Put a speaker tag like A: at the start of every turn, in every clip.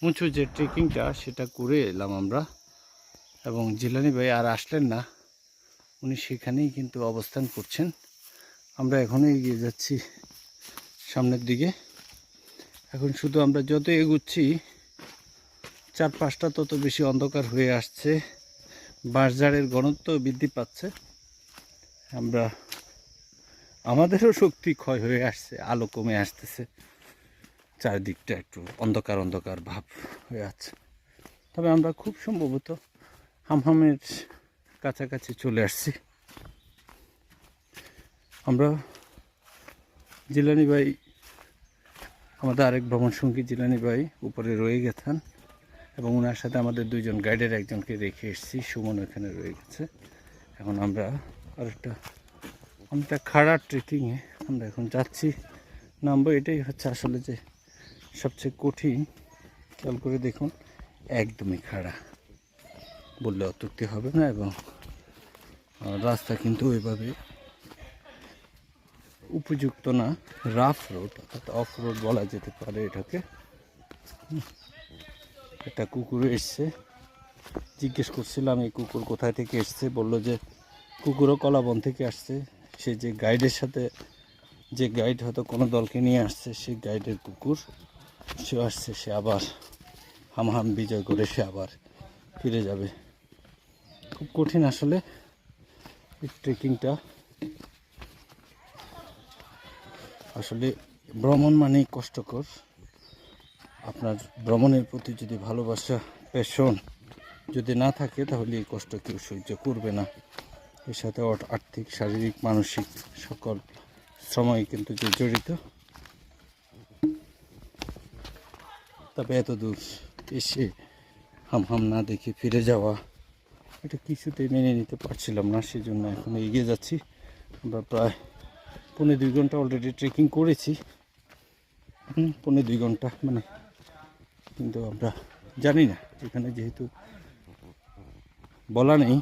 A: উঁচু যে ট্রেকিংটা সেটা করে এলাম আমরা। এবং জিলানি ভাই আর আসলেন না, উনি সেখানেই কিন্তু অবস্থান করছেন। আমরা এখনও এগিয়ে যাচ্ছি সামনের দিকে। এখন শুধু আমরা যত এগুচ্ছি চারপাশটা তত বেশি অন্ধকার হয়ে আসছে, বাঁশঝাড়ের ঘনত্ব বৃদ্ধি পাচ্ছে। আমাদেরও শক্তি ক্ষয় হয়ে আসছে, আলো কমে আসতেছে, চারিদিকটা একটু অন্ধকার অন্ধকার ভাব হয়ে আছে। তবে আমরা খুব সম্ভবত হামহামের কাছাকাছি চলে আসছি। আমরা জিলানি ভাই, আমাদের আরেক ভ্রমণ সঙ্গী জিলানি ভাই উপরে রয়ে গেছেন এবং ওনার সাথে আমাদের দুইজন গাইডের একজনকে রেখে এসেছি, সুমন ওখানে রয়ে গেছে। এখন আমরা অনেকটা খাড়া ট্রেকিংয়ে আমরা এখন যাচ্ছি, নামবো। এটাই হচ্ছে আসলে যে সবচেয়ে কঠিন। খেয়াল করে দেখুন, একদমই খাড়া, বললে অত্যুক্তি হবে না। এবং রাস্তা কিন্তু ওইভাবে উপযুক্ত না, রাফ রোড অর্থাৎ অফ রোড বলা যেতে পারে এটাকে। একটা কুকুর এসছে, জিজ্ঞেস করছিলাম এই কুকুর কোথায় থেকে এসছে, বললো যে কুকুরও কলাবন থেকে আসছে। সে যে গাইডের সাথে, যে গাইড হয়তো কোনো দলকে নিয়ে আসছে, সেই গাইডের কুকুর, সে আসছে, সে আবার হামহাম বিজয় করে সে আবার ফিরে যাবে। খুব কঠিন আসলে এই ট্রেকিংটা। আসলে ভ্রমণ মানেই কষ্টকর। আপনার ভ্রমণের প্রতি যদি ভালোবাসা, প্যাশন যদি না থাকে, তাহলে এই কষ্ট কেউ সহ্য করবে না। এর সাথে আর্থিক, শারীরিক, মানসিক সকল শ্রমই কিন্তু যে জড়িত। তবে এত দূর এসে হামহাম না দেখে ফিরে যাওয়া, এটা কিছুতেই মেনে নিতে পারছিলাম না। সেজন্য এখন এগিয়ে যাচ্ছি। আমরা প্রায় 1.5 ঘন্টা অলরেডি ট্রেকিং করেছি। 1.5 ঘন্টা মানে, কিন্তু আমরা জানি না, এখানে যেহেতু বলা নেই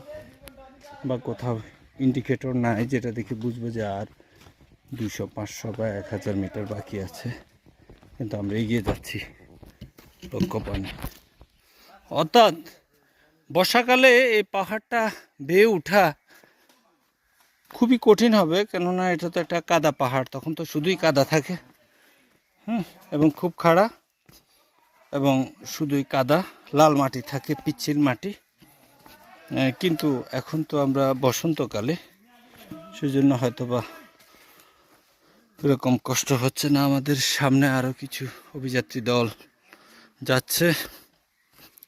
A: বা কোথাও ইন্ডিকেটর নাই যেটা দেখে বুঝবো যে আর 200, 500 বা 1000 মিটার বাকি আছে, কিন্তু আমরা এগিয়ে যাচ্ছি লক্ষ্যপানে। অর্থাৎ বর্ষাকালে এই পাহাড়টা বেয়ে ওঠা খুবই কঠিন হবে, কেননা এটা তো একটা কাদা পাহাড়, তখন তো শুধুই কাদা থাকে। এবং খুব খাড়া, এবং শুধুই কাদা, লাল মাটি থাকে, পিচ্ছিল মাটি। কিন্তু এখন তো আমরা বসন্তকালে, সেজন্য হয়তো বা এরকম কষ্ট হচ্ছে না। আমাদের সামনে আরও কিছু অভিযাত্রী দল যাচ্ছে,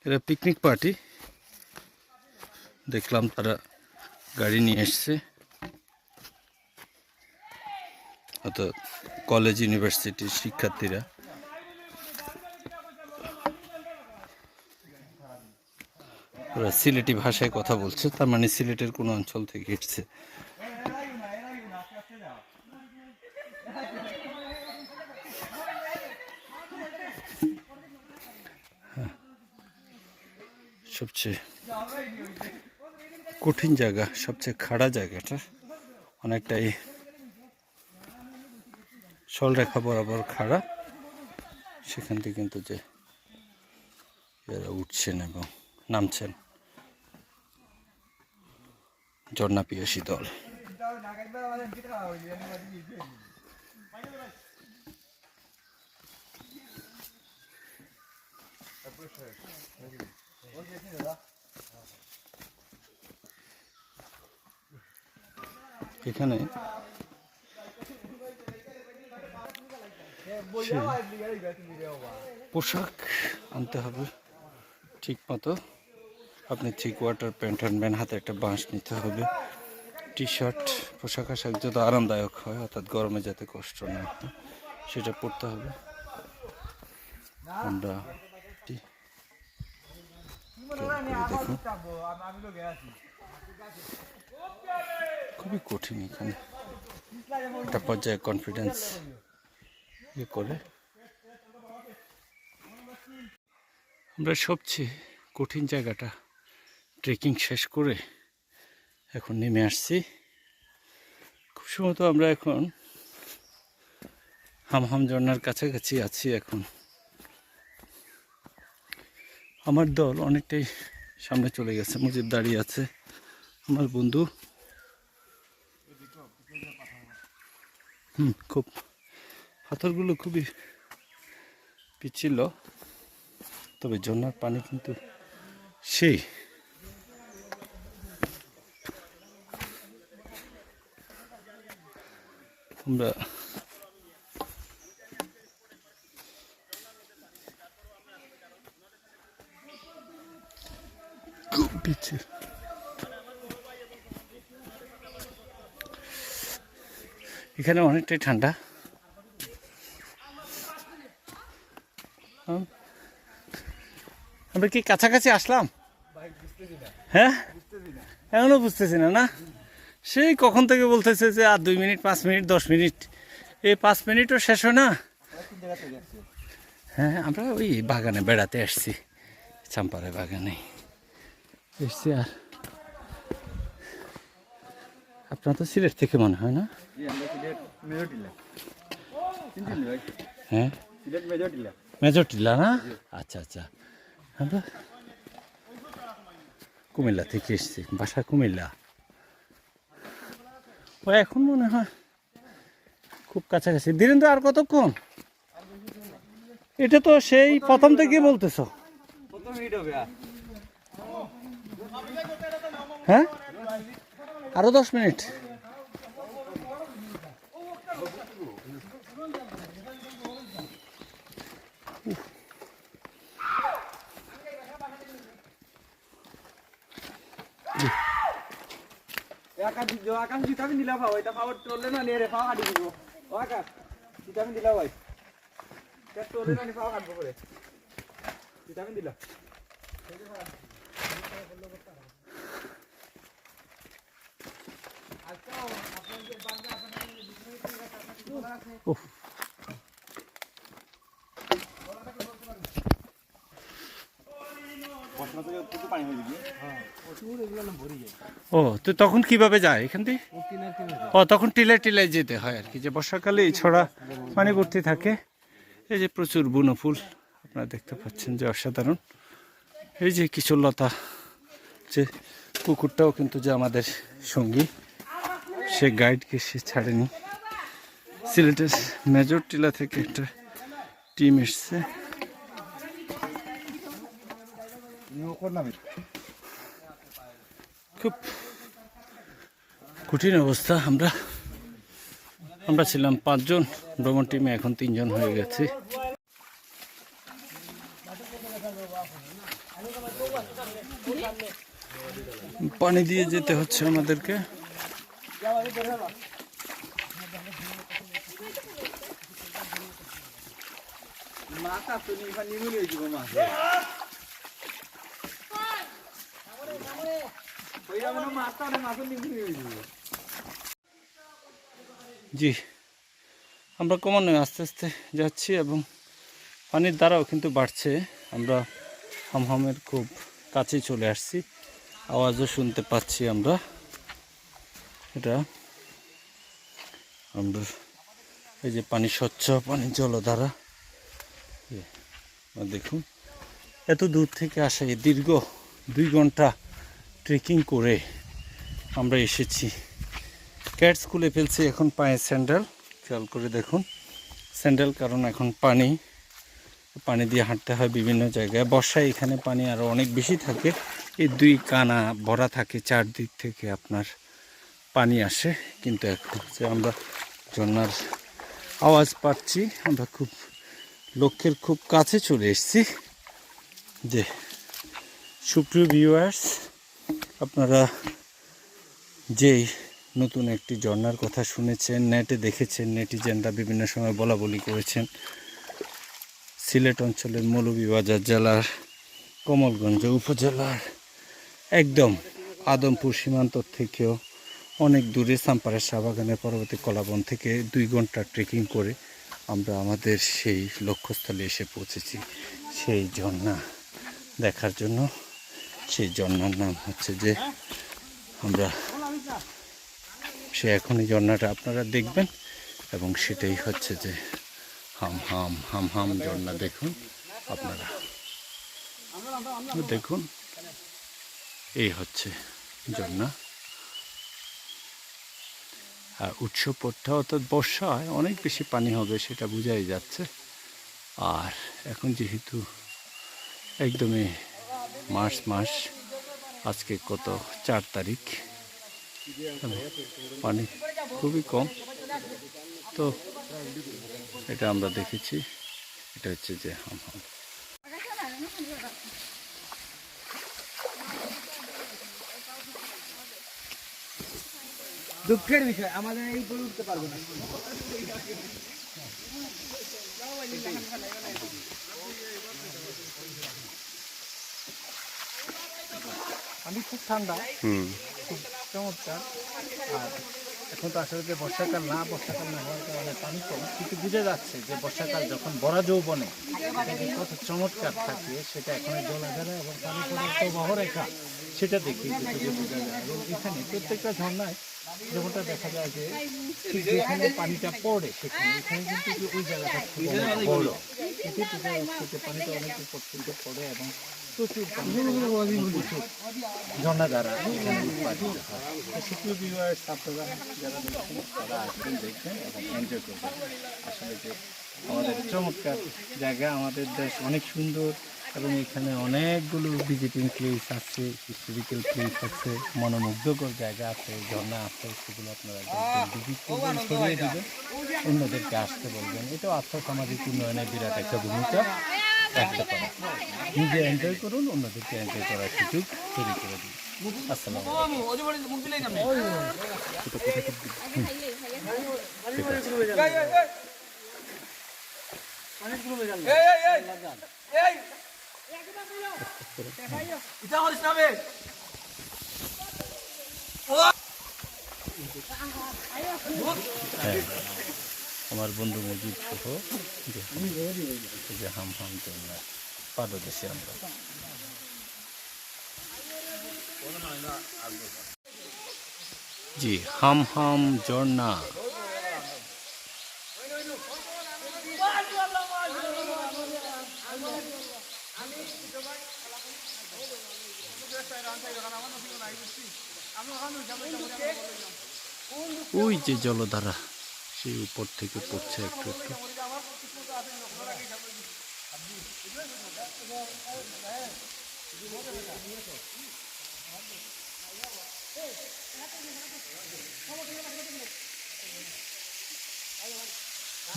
A: এরা পিকনিক পার্টি। দেখলাম তারা গাড়ি নিয়ে এসছে, হয়তো কলেজ ইউনিভার্সিটির শিক্ষার্থীরা। ওরা সিলেটি ভাষায় কথা বলছে, তার মানে সিলেটের কোনো অঞ্চল থেকে এসছে। সবচেয়ে কঠিন জায়গা, সবচেয়ে খাড়া জায়গাটা, অনেকটাই সরলরেখা বরাবর খাড়া। সেখান থেকে কিন্তু যে এরা উঠছেন এবং নামছেন ঝর্ণা পিয়াসী দল। এখানে পোশাক আনতে হবে ঠিক মতো। আপনি থ্রি কোয়ার্টার প্যান্ট আনবেন, হাতে একটা বাঁশ নিতে হবে, টি শার্ট, পোশাক আশাক যত আরামদায়ক হয়, অর্থাৎ গরমে যাতে কষ্ট না হয় সেটা পরতে হবে। আমরা দেখুন, খুবই কঠিন। এখানে একটা পর্যায়ে কনফিডেন্স করে আমরা সবচেয়ে কঠিন জায়গাটা ট্রেকিং শেষ করে এখন নেমে আসছি। খুব সম্ভবত আমরা এখন হামহাম ঝর্ণার কাছাকাছি আছি। এখন আমার দল অনেকটাই সামনে চলে গেছে, মুজিব দাঁড়িয়ে আছে, আমার বন্ধু। খুব পাথরগুলো খুবই পিচ্ছিল, তবে ঝর্ণার পানি কিন্তু সেই। আমরা খুব পিচ্ছিল, এখানে অনেকটাই ঠান্ডা। আমরা কি কাছাকাছি আসলাম? হ্যাঁ, এখনো বুঝতেছি না। সেই কখন থেকে বলতেছে যে আর 2 মিনিট, 5 মিনিট, 10 মিনিট, এই 5 মিনিটও শেষ হয় না। হ্যাঁ, আমরা ওই বাগানে বেড়াতে আসছি, চাম্পারে বাগানে এসছি। আর আপনার তো সিলেট থেকে মনে হয় না? হ্যাঁ, মেজর টিলা না? আচ্ছা আচ্ছা, আমরা কুমিল্লা থেকে এসছি, বাসা কুমিল্লা। ও এখন মনে হয় খুব কাছাকাছি। ধীরেন্দ্র, আর কতক্ষণ? এটা তো সেই প্রথম থেকে বলতেছ। হ্যাঁ, আরো 10 মিনিট।
B: আকাশ ভিটামিন দিলা ভাই, এটা পাওয়ার চললে না নিয়ে রে পাওয়া কাটি দিব। ও আকাশ ভিটামিন দিলা ভাই, এটা চললে না পাওয়া কাটবো করে ভিটামিন দিলা।
A: ও, তো তখন কিভাবে যায় এখান থেকে? ও, তখন টিলায় টিলায় যেতে হয় আর কি, যে বর্ষাকালে এই ছড়া পানি ভর্তি থাকে। এই যে প্রচুর বুনো ফুল আপনারা দেখতে পাচ্ছেন, যে অসাধারণ। এই যে কিশোরলতা, যে কুকুরটাও কিন্তু যে আমাদের সঙ্গী, সে গাইডকে সে ছাড়েনি। সিলেটের মেজর টিলা থেকে একটা টিম এসছে। খুব কঠিন অবস্থা। আমরা ছিলাম 5 জন ভ্রমণ টিমে, এখন 3 জন হয়ে গেছে। পানি দিয়ে যেতে হচ্ছে আমাদেরকে। জি, আমরা ক্রমান্বয়ে আস্তে আস্তে যাচ্ছি এবং পানির দ্বারাও কিন্তু বাড়ছে। আমরা হামহামের খুব কাছে চলে আসছি, আওয়াজও শুনতে পাচ্ছি আমরা। এটা আমরা এই যে পানি স্বচ্ছ, পানি জলধারা। দেখুন, এত দূর থেকে আসা, এই দীর্ঘ 2 ঘন্টা ট্রেকিং করে আমরা এসেছি। ক্যাট স্কুলে ফেলছি এখন পায়ে স্যান্ডেল, খেয়াল করে দেখুন স্যান্ডেল, কারণ এখন পানি দিয়ে হাঁটতে হয় বিভিন্ন জায়গায়। বর্ষায় এখানে পানি আরও অনেক বেশি থাকে, এই 2 কানা ভরা থাকে, 4 দিক থেকে আপনার পানি আসে। কিন্তু এখন যে আমরা ঝর্ণার আওয়াজ পাচ্ছি, আমরা খুব লক্ষ্যের খুব কাছে চলে এসেছি। যে সুপ্রিয় ভিউয়ার্স, আপনারা যেই নতুন একটি ঝর্ণার কথা শুনেছেন, নেটে দেখেছেন, নেটিজেনরা বিভিন্ন সময় বলাবলি করেছেন, সিলেট অঞ্চলের মৌলভীবাজার জেলার কমলগঞ্জ উপজেলার একদম আদমপুর সীমান্ত থেকেও অনেক দূরে চাম্পারের শাহবাগানের পরবর্তী কলাবন থেকে 2 ঘন্টা ট্রেকিং করে আমরা আমাদের সেই লক্ষ্যস্থলে এসে পৌঁছেছি, সেই ঝর্ণা দেখার জন্য। সেই ঝর্ণার নাম হচ্ছে যে এখন এই ঝর্ণাটা আপনারা দেখবেন, এবং সেটাই হচ্ছে যে হাম হাম ঝর্ণা। দেখুন আপনারা। দেখুন এই হচ্ছে ঝর্ণা। আর উৎস পড়তে অর্থাৎ বর্ষায় অনেক বেশি পানি হবে সেটা বোঝাই যাচ্ছে। আর এখন যেহেতু একদমই মার্চ মাস, আজকে কত 4 তারিখ, পানি খুবই কম। তো এটা আমরা দেখেছি, এটা হচ্ছে যে হামহাম।
B: দুঃখের বিষয় আমাদের এই করে উঠতে পারবো না। পানি খুব ঠান্ডা, খুব চমৎকার। আর এখন তো আসলে যে বর্ষাকাল না হওয়ার কারণে পানি কম, কিন্তু বুঝে যাচ্ছে যে বর্ষাকাল যখন বড় যৌবনে কত চমৎকার থাকে সেটা এখন জলাধারা এবং পানি পড়ার প্রবাহ রেখা সেটা দেখে কিন্তু বোঝা যায়। এবং এখানে প্রত্যেকটা ঝর্ণায় যেমনটা দেখা যায় যে ঠিক যেখানে পানিটা পড়ে সেখানে এখানে কিন্তু ওই জায়গাটা খুব বড়, এতে বোঝা যাচ্ছে যে পানিটা অনেক উপর থেকে পড়ে এবং প্রচুর প্রচুর ঝর্ণা দ্বারা এখানে উৎপাদিত হয়। সুপ্রিয় ভিউয়ার্স, আপনারা যারা দেখছেন তারা আসবেন, দেখবেন এবং এনজয় করবেন। আসলে যে আমাদের চমৎকার জায়গা, আমাদের দেশ অনেক সুন্দর এবং এখানে অনেকগুলো ভিজিটিং প্লেস আছে, হিস্টোরিক্যাল প্লেস আছে, মনোমুগ্ধকর জায়গা আছে, ঝর্ণা আছে, সেগুলো আপনারা দেখবেন, ভিজিট করবেন, ছড়িয়ে দেবেন, অন্যদেরকে আসতে বলবেন। এটাও আর্থসামাজিক উন্নয়নের বিরাট একটা ভূমিকা রাখতে পারে। নিজে এনজয় করুন, অন্যদেরকে এনজয় করার সুযোগ তৈরি করে দিন। আসসালামু আমার বন্ধু মজিদ সহ যে হামহাম ঝর্ণার পাদদেশে আমরা। জি, হামহাম ঝর্ণা। ওই যে জলধারা সেই উপর থেকে পড়ছে একটু একটু।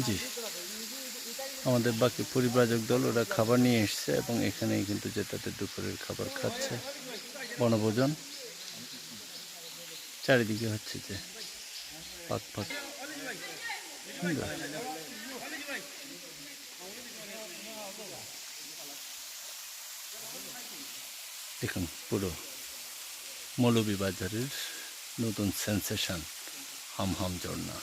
B: জি, আমাদের বাকি পরিব্রাজক দল ওরা খাবার নিয়ে এসছে এবং এখানেই কিন্তু যে তাদের দুপুরের খাবার খাচ্ছে, বনভোজন। চারিদিকে হচ্ছে যে পাক পাক সুন্দর। দেখুন পুরো মৌলভীবাজারের নতুন সেন্সেশন হামহাম ঝর্ণা।